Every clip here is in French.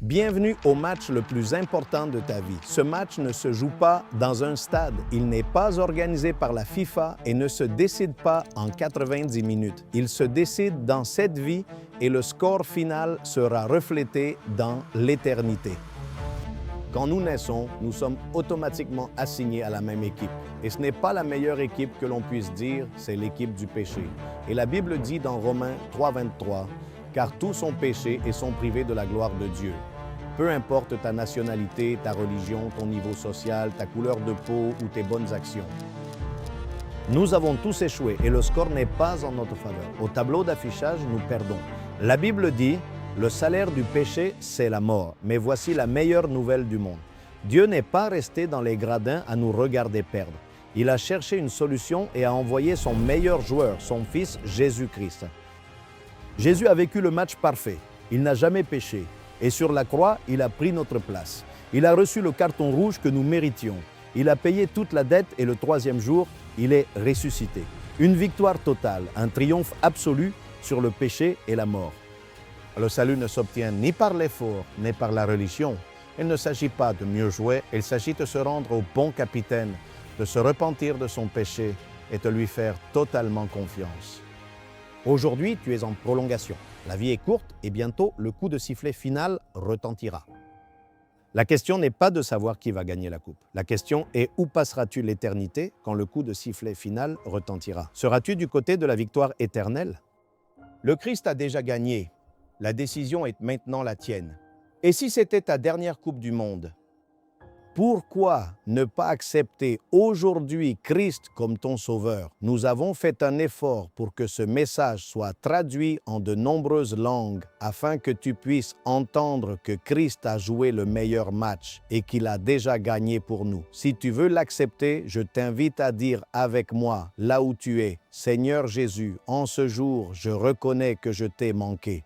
Bienvenue au match le plus important de ta vie. Ce match ne se joue pas dans un stade. Il n'est pas organisé par la FIFA et ne se décide pas en 90 minutes. Il se décide dans cette vie et le score final sera reflété dans l'éternité. Quand nous naissons, nous sommes automatiquement assignés à la même équipe. Et ce n'est pas la meilleure équipe que l'on puisse dire, c'est l'équipe du péché. Et la Bible dit dans Romains 3,23, « Car tous sont péchés et sont privés de la gloire de Dieu. » Peu importe ta nationalité, ta religion, ton niveau social, ta couleur de peau ou tes bonnes actions. Nous avons tous échoué et le score n'est pas en notre faveur. Au tableau d'affichage, nous perdons. La Bible dit, le salaire du péché, c'est la mort. Mais voici la meilleure nouvelle du monde. Dieu n'est pas resté dans les gradins à nous regarder perdre. Il a cherché une solution et a envoyé son meilleur joueur, son fils Jésus-Christ. Jésus a vécu le match parfait. Il n'a jamais péché. Et sur la croix, il a pris notre place. Il a reçu le carton rouge que nous méritions. Il a payé toute la dette et le troisième jour, il est ressuscité. Une victoire totale, un triomphe absolu sur le péché et la mort. Le salut ne s'obtient ni par l'effort, ni par la religion. Il ne s'agit pas de mieux jouer, il s'agit de se rendre au bon capitaine, de se repentir de son péché et de lui faire totalement confiance. Aujourd'hui, tu es en prolongation. La vie est courte et bientôt, le coup de sifflet final retentira. La question n'est pas de savoir qui va gagner la coupe. La question est où passeras-tu l'éternité quand le coup de sifflet final retentira? Seras-tu du côté de la victoire éternelle? Le Christ a déjà gagné. La décision est maintenant la tienne. Et si c'était ta dernière coupe du monde? Pourquoi ne pas accepter aujourd'hui Christ comme ton sauveur? Nous avons fait un effort pour que ce message soit traduit en de nombreuses langues afin que tu puisses entendre que Christ a joué le meilleur match et qu'il a déjà gagné pour nous. Si tu veux l'accepter, je t'invite à dire avec moi, là où tu es, « Seigneur Jésus, en ce jour, je reconnais que je t'ai manqué.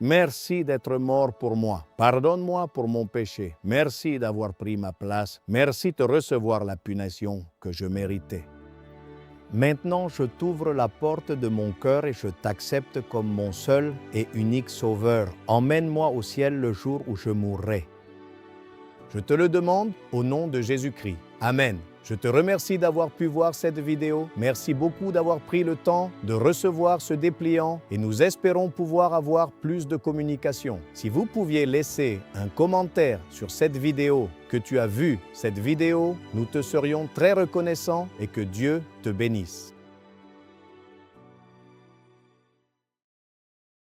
Merci d'être mort pour moi. Pardonne-moi pour mon péché. Merci d'avoir pris ma place. Merci de recevoir la punition que je méritais. Maintenant, je t'ouvre la porte de mon cœur et je t'accepte comme mon seul et unique sauveur. Emmène-moi au ciel le jour où je mourrai. Je te le demande au nom de Jésus-Christ. Amen. Je te remercie d'avoir pu voir cette vidéo. Merci beaucoup d'avoir pris le temps de recevoir ce dépliant et nous espérons pouvoir avoir plus de communication. Si vous pouviez laisser un commentaire sur cette vidéo, que tu as vu cette vidéo, nous te serions très reconnaissants et que Dieu te bénisse.